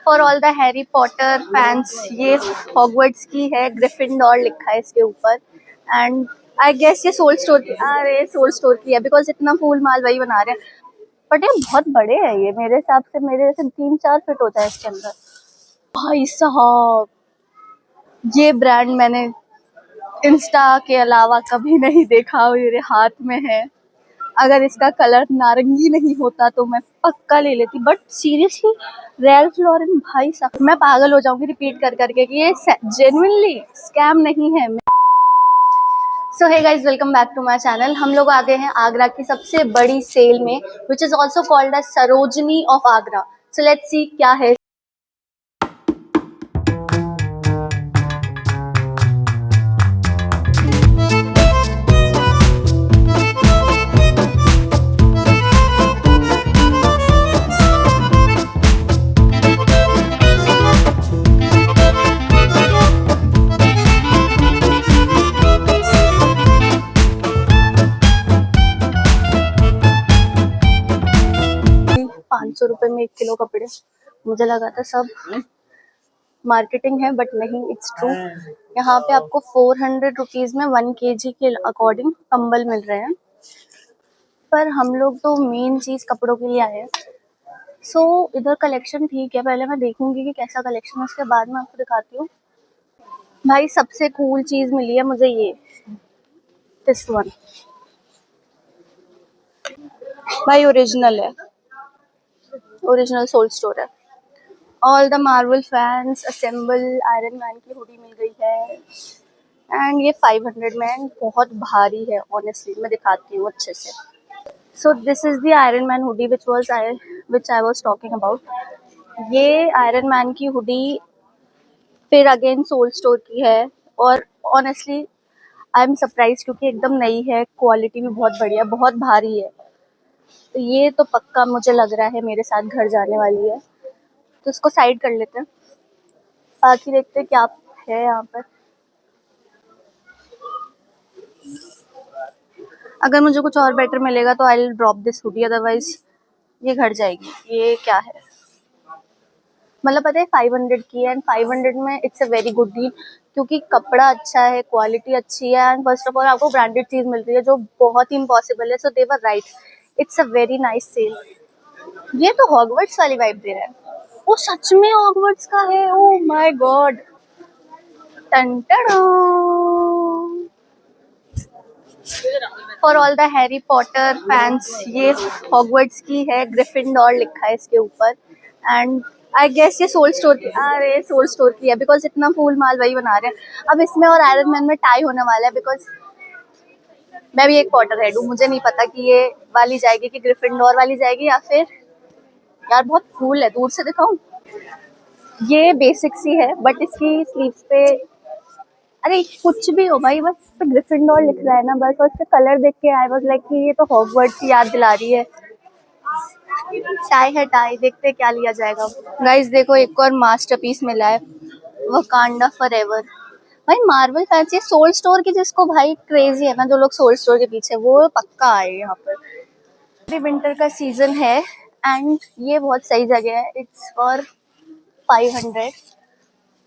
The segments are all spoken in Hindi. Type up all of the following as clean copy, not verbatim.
For all the Harry Potter fans, ये हॉगवर्ट्स की है, ग्रिफिंडोर लिखा है इसके ऊपर। एंड आई गेस ये सोल स्टोर की, अरे सोल स्टोर की है बिकॉज इतना फूल माल वही बना रहे हैं। बट ये बहुत बड़े हैं, ये मेरे हिसाब से मेरे जैसे 3-4 फीट होता है इसके अंदर। भाई साहब, ये ब्रांड मैंने इंस्टा के अलावा कभी नहीं देखा, मेरे हाथ में है। अगर इसका कलर नारंगी नहीं होता तो मैं पक्का ले लेती। बट सीरियसली रैल्फ लॉरेन, भाई साहब मैं पागल हो जाऊंगी रिपीट कर करके कि ये जेन्युइनली स्कैम नहीं है। So hey guys, welcome back to my channel. हम लोग आ गए हैं आगरा की सबसे बड़ी सेल में, which is also called as Sarojini of Agra. So let's see क्या है। ₹500 में 1 किलो कपड़े। मुझे लगा था सब मार्केटिंग है, बट नहीं, इट्स ट्रू। यहाँ पे आपको 400 रुपीज में 1 kg के अकॉर्डिंग कंबल मिल रहे हैं। पर हम लोग तो मेन चीज कपड़ों के लिए आए हैं। सो इधर कलेक्शन ठीक है, पहले मैं देखूंगी कि कैसा कलेक्शन है, उसके बाद मैं आपको दिखाती हूँ। भाई सबसे कूल चीज मिली है मुझे, ये दिस वन। भाई ओरिजिनल है, ओरिजिनल सोल स्टोर है। All the Marvel fans assemble, iron man की हुडी मिल गई है। एंड ये 500 में है, बहुत भारी है ऑनेस्टली। मैं दिखाती हूँ अच्छे से। So this is the iron man hoodie which I was talking about. ये आयरन मैन की हुडी फिर अगेन सोल स्टोर की है। और ऑनेस्टली आई एम सरप्राइज क्योंकि एकदम नई है, क्वालिटी भी बहुत बढ़िया, बहुत भारी है। तो ये तो पक्का मुझे लग रहा है मेरे साथ घर जाने वाली है। तो इसको साइड कर लेते हैं, बाकी देखते हैं क्या है यहाँ पर। अगर मुझे कुछ और बेटर मिलेगा तो I will drop this hoodie, otherwise ये घर जाएगी। ये क्या है, मतलब पता है 500 की है। एंड 500 में it's a very good deal क्योंकि कपड़ा अच्छा है, क्वालिटी अच्छी है, एंड फर्स्ट ऑफ ऑल आपको ब्रांडेड चीज मिल रही है जो बहुत ही इम्पॉसिबल है। So they were right, it's a very nice sale. ये तो हॉगवर्ट्स वाली वाइब दे रहा है। वो सच में हॉगवर्ट्स का है, oh my God. For all the Harry Potter fans, ये हॉगवर्ट्स की है, ग्रिफिंडोर लिखा है इसके ऊपर। एंड आई गेस ये सोल स्टोर की, अरे सोल स्टोर की है बिकॉज इतना फूल माल वही बना रहे हैं। अब इसमें और आयरन मैन में टाई होने वाला है बिकॉज मैं भी एक पॉटर हेड हूँ। मुझे नहीं पता कि ये वाली जाएगी कि ग्रिफिंडोर वाली जाएगी या फिर, यार बहुत कूल है, दूर से दिखाऊं। ये बेसिक सी है बट इसकी स्लीव्स पे, अरे कुछ भी हो भाई, बस पे ग्रिफिंडोर लिख रहा है ना बस, और उसके कलर देख के आई वाज लाइक कि ये तो हॉगवर्ट्स की याद दिला रही है। टाई है, टाई देखते क्या लिया जाएगा। गाइस देखो, एक और मास्टरपीस मिला है, वकांडा फॉरएवर। भाई मार्वल फैंस, ये सोल स्टोर की जिसको भाई क्रेजी है ना, जो लोग सोल स्टोर के पीछे, वो पक्का आए यहाँ पर। अभी विंटर का सीजन है एंड ये बहुत सही जगह है। It's for 500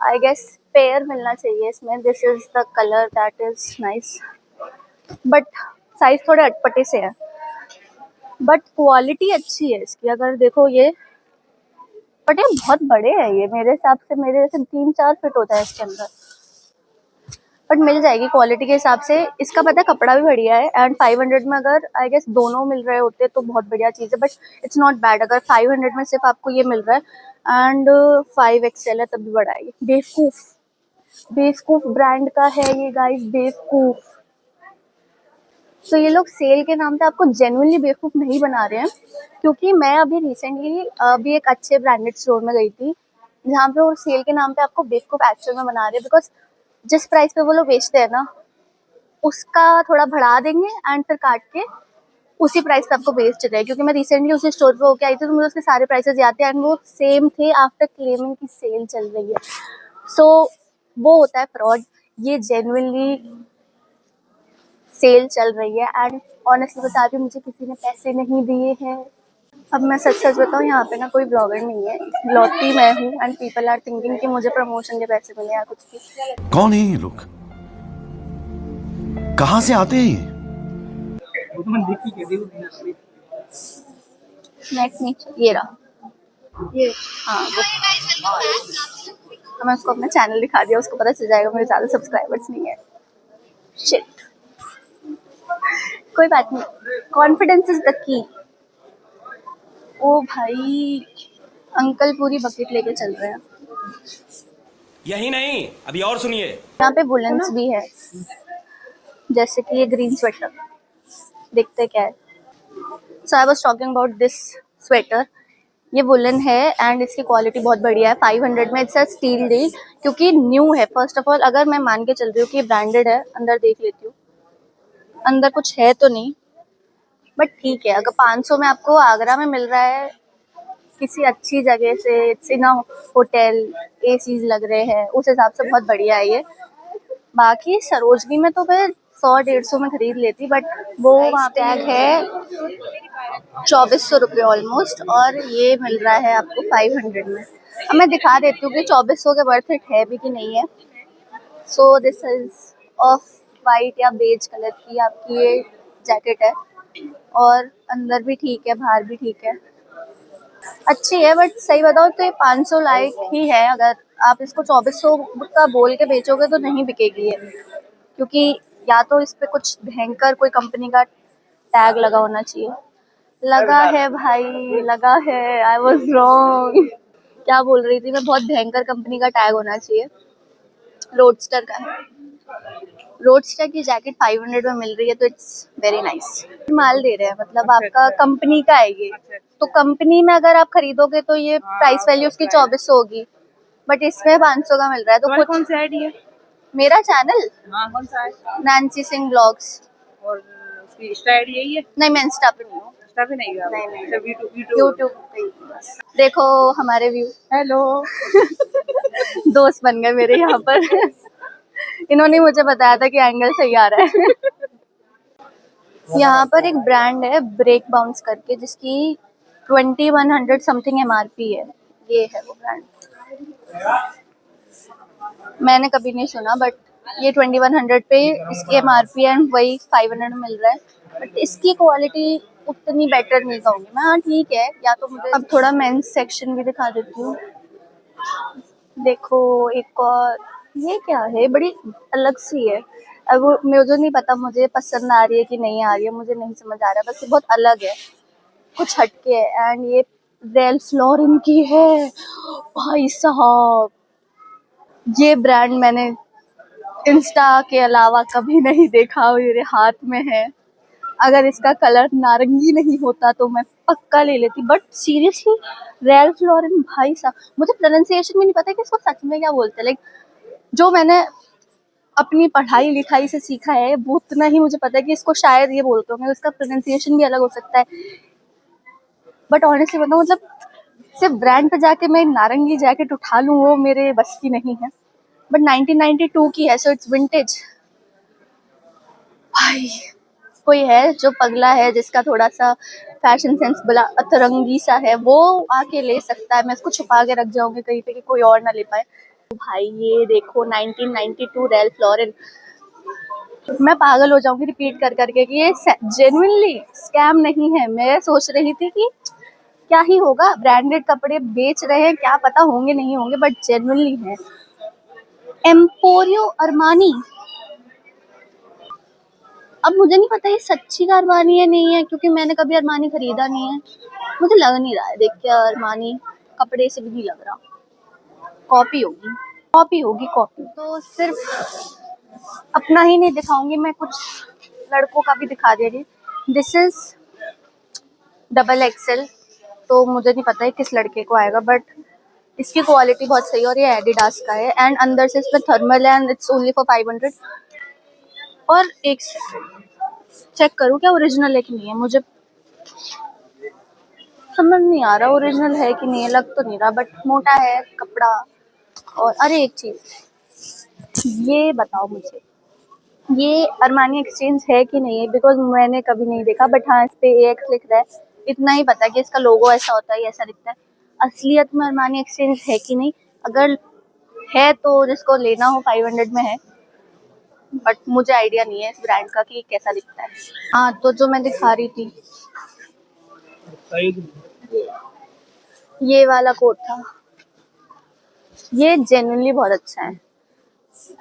I guess. Pair मिलना चाहिए इसमें। This is the colour that is nice, but size थोड़े अटपटे से है, बट क्वालिटी अच्छी है इसकी। अगर देखो ये, बट ये बहुत बड़े हैं, ये मेरे हिसाब से मेरे जैसे 3-4 फीट होता है इसके अंदर। बट मिल जाएगी क्वालिटी के हिसाब से। इसका पता है कपड़ा भी बढ़िया है। एंड 500 में अगर आई गेस दोनों मिल रहे होते तो बहुत बढ़िया चीज़ है, बट इट्स नॉट बैड। अगर 500 में सिर्फ आपको ये मिल रहा है एंड 5XL है तब भी बड़ा है। ये बेवकूफ, बेवकूफ ब्रांड का है ये गाइस, बेवकूफ। तो ये लोग सेल के नाम पे आपको जेन्युइनली बेवकूफ नहीं बना रहे हैं, क्योंकि मैं अभी रिसेंटली अभी एक अच्छे ब्रांडेड स्टोर में गई थी जहाँ पे वो सेल के नाम पे आपको बेवकूफ एक्चुअल में बना रहे हैं। बिकॉज जिस प्राइस पे वो लोग बेचते हैं ना, उसका थोड़ा बढ़ा देंगे एंड फिर काट के उसी प्राइस पे आपको बेच रहे हैं। क्योंकि मैं रिसेंटली उसी स्टोर पे होके आई थी तो मुझे उसके सारे प्राइसेस याद थे एंड वो सेम थे आफ्टर क्लेमिंग की सेल चल रही है। सो वो होता है फ्रॉड। ये जेन्युइनली सेल चल रही है एंड ऑनेस्टली बता रही हूँ, मुझे किसी ने पैसे नहीं दिए हैं। अब मैं सच सच बताऊँ, यहाँ पे ना कोई ब्लॉगर नहीं है, लौती मैं हूँ एंड पीपल आर थिंकिंग कि मुझे प्रमोशन के पैसे मिले या कुछ भी। कौन है ये लोग, कहाँ से आते हैं ये? नेट नीचे ये रहा, ये हाँ वो। मैं उसको अपना चैनल दिखा दिया, उसको पता चल जाएगा मेरे ज़्यादा सब्सक्राइबर्स नहीं है। शिट, कोई बात नहीं, कॉन्फिडेंस इज द की। ओ भाई, अंकल पूरी बकेट लेके चल रहे हैं। यही नहीं, अभी और सुनिए। यहाँ पे वुलेंस भी है, जैसे कि ये ग्रीन स्वेटर, देखते क्या है। So I was talking about this sweater. ये वुलन है एंड इसकी क्वालिटी बहुत बढ़िया है। 500 में इट्स अ स्टील डील, क्योंकि न्यू है। फर्स्ट ऑफ ऑल, अगर मैं मान के चल रही हूँ कि ब्रांडेड है, अंदर देख लेती हूँ, अंदर कुछ है तो नहीं, बट ठीक है। अगर 500 में आपको आगरा में मिल रहा है किसी अच्छी जगह से, इट्स इन होटल, एसीज लग रहे हैं, उस हिसाब से बहुत बढ़िया है ये। बाकी सरोजनी में तो फिर 100-150 में खरीद लेती, बट वो वहाँ टैग है 2400 रुपये ऑलमोस्ट, और ये मिल रहा है आपको 500 में। अब मैं दिखा देती हूँ कि 2400 के वर्थ इट है भी कि नहीं है। So this is of white या बेज कलर की आपकी ये जैकेट है, और अंदर भी ठीक है, बाहर भी ठीक है, अच्छी है। बट सही बताओ तो ये 500 लाइक ही है। अगर आप इसको 2400 का बोल के बेचोगे तो नहीं बिकेगी ये, क्योंकि या तो इस पे कुछ भयंकर कोई कंपनी का टैग लगा होना चाहिए। लगा है भाई, लगा है, आई वॉज रॉन्ग। क्या बोल रही थी मैं, बहुत भयंकर कंपनी का टैग होना चाहिए। रोडस्टर का है। रोडस्टर की जैकेट 500 में मिल रही है तो इट्स वेरी नाइस। माल दे रहे हैं, मतलब आपका कंपनी का है ये, तो कंपनी में अगर आप खरीदोगे तो ये प्राइस वैल्यू उसकी 2400 होगी, बट इसमें 500 का मिल रहा है। तो कुछ कौन सी आईडी है? मेरा चैनल हाँ, कौन सा है? Nancy Singh blogs. और उसकी इंस्टा आईडी यही है? नहीं, मैं इंस्टा पे नहीं हूँ। इंस्टा पे नहीं है? नहीं, नहीं। अच्छा, यूट्यूब यूट्यूब पे ही बस। देखो हमारे व्यू, हेलो। दोस्त बन गए मेरे यहाँ पर। इन्होंने मुझे बताया था कि एंगल सही आ रहा है। यहाँ पर एक ब्रांड है ब्रेक बाउंस करके, जिसकी 2100 समथिंग MRP है। ये है वो ब्रांड, मैंने कभी नहीं सुना, बट ये 2100 पे इसकी MRP है एंड वही 500 में मिल रहा है। बट इसकी क्वालिटी उतनी बेटर नहीं कहूँगी मैं। हाँ ठीक है, या तो मुझे अब थोड़ा मेंस सेक्शन भी दिखा देती हूँ। देखो एक और, ये क्या है, बड़ी अलग सी है। अब वो मुझे नहीं पता मुझे पसंद आ रही है कि नहीं आ रही है, मुझे नहीं समझ आ रहा है, बस ये बहुत अलग है, कुछ हटके है। एंड ये रेल्फ लॉरेन की है। भाई साहब, ये ब्रांड मैंने इंस्टा के अलावा कभी नहीं देखा, मेरे हाथ में है। अगर इसका कलर नारंगी नहीं होता तो मैं पक्का ले लेती, बट सीरियसली रेल्फ लॉरेन, भाई साहब, मुझे प्रोनाउंसिएशन भी नहीं पता कि इसको सच में क्या बोलते हैं। लाइक जो मैंने अपनी पढ़ाई लिखाई से सीखा है वो उतना ही मुझे पता है कि इसको शायद ये बोलते होंगे, उसका प्रोनाउंसिएशन भी अलग हो सकता है। बट ऑनेस्टली बताऊँ, मतलब सिर्फ ब्रांड पे जाके मैं नारंगी जैकेट उठा लूँ, वो मेरे बस की नहीं है। बट 1992 की है, सो इट्स विंटेज। भाई, कोई है जो पगला है, जिसका थोड़ा सा फैशन सेंस बड़ा अतरंगी सा है, वो आके ले सकता है। मैं इसको छुपा के रख जाऊंगी कहीं पे कि कोई और ना ले पाए। तो भाई ये देखो 1992 रेल्फ लॉरेन, मैं पागल हो जाऊंगी रिपीट कर करके कि ये जेन्युइनली स्कैम नहीं है। मैं सोच रही थी कि क्या ही होगा, ब्रांडेड कपड़े बेच रहे हैं, क्या पता होंगे नहीं होंगे, बट जेन्युइनली है। एम्पोरियो अरमानी, अब मुझे नहीं पता ये सच्ची का अरमानी है नहीं है, क्योंकि मैंने कभी अरमानी खरीदा नहीं है, मुझे लग नहीं रहा है देख के अरमानी कपड़े से भी नहीं लग रहा। कॉपी होगी, कॉपी होगी, कॉपी। तो सिर्फ अपना ही नहीं दिखाऊंगी मैं, कुछ लड़कों का भी दिखा दे रही। दिस इज XXL, तो मुझे नहीं पता है किस लड़के को आएगा, बट इसकी क्वालिटी बहुत सही है और ये एडिडास का है। एंड अंदर से इसमें थर्मल है एंड इट्स ओनली फॉर 500। और एक चेक करूँ क्या ओरिजिनल है कि नहीं है, मुझे समझ नहीं आ रहा ओरिजिनल है कि नहीं है, लग तो नहीं रहा, बट मोटा है कपड़ा। और अरे एक चीज ये बताओ मुझे, ये अरमानी एक्सचेंज है कि नहीं है, बिकॉज मैंने कभी नहीं देखा, बट हाँ इस पे AX लिख रहा है। इतना ही पता है कि इसका लोगो ऐसा होता है, ये ऐसा दिखता है। असलियत में अरमानी एक्सचेंज है कि नहीं, अगर है तो जिसको लेना हो 500 में है, बट मुझे आइडिया नहीं है इस ब्रांड का कि कैसा दिखता है। हाँ, तो जो मैं दिखा रही थी, ये वाला कोट था, ये जेन्युइनली बहुत अच्छा है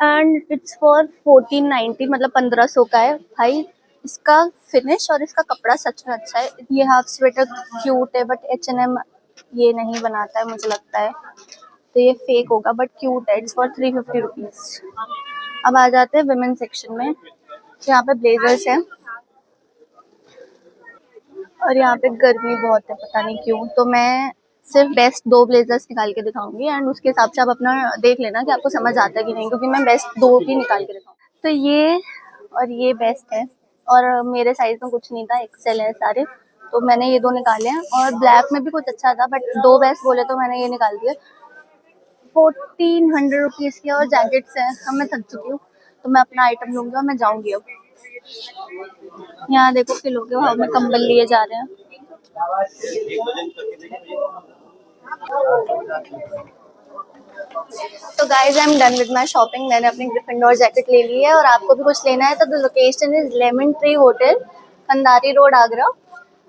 एंड इट्स फॉर 1490, मतलब 1500 का है भाई। इसका फिनिश और इसका कपड़ा सच में अच्छा है। ये हाफ स्वेटर क्यूट है, बट H&M ये नहीं बनाता है मुझे लगता है, तो ये फेक होगा, बट क्यूट है। It's for 350 rupees. अब आ जाते हैं विमेन सेक्शन में। यहाँ पे ब्लेजर्स है और यहाँ पे गर्मी बहुत है, पता नहीं क्यों। तो मैं सिर्फ बेस्ट 2 ब्लेजर्स निकाल के दिखाऊंगी एंड उसके हिसाब से आप अपना देख लेना कि आपको समझ आता है कि नहीं, क्योंकि मैं बेस्ट 2 ही निकाल के दिखाऊंगी। तो ये और ये बेस्ट है, और मेरे साइज में कुछ नहीं था, एक्सेल है सारे, तो मैंने ये 2 निकाले हैं। और ब्लैक में भी कुछ अच्छा था, बट 2 बेस्ट बोले तो मैंने ये निकाल दिया। 1400 रुपीज़ की। और जैकेट्स हैं। अब मैं थक चुकी हूँ, तो मैं अपना आइटम लूंगी और मैं जाऊंगी अब। यहाँ देखो किलो के भाव में कंबल लिए जा रहे हैं। तो guys I am done with my shopping. मैंने अपनी ग्रिफिंडोर जैकेट ले ली है, और आपको भी कुछ लेना है तो the location is Lemon Tree hotel, Kandari road, Agra,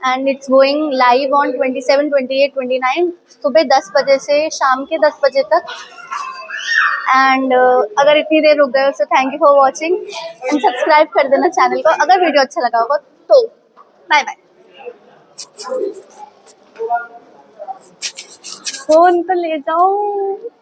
and it's going live on 27, 28, 29 सुबह 10 बजे से शाम के 10 बजे तक। एंड अगर इतनी देर रुक गए तो thank you for watching and subscribe कर देना चैनल को अगर वीडियो अच्छा लगा होगा तो। Bye bye. फोन तो ले जाओ।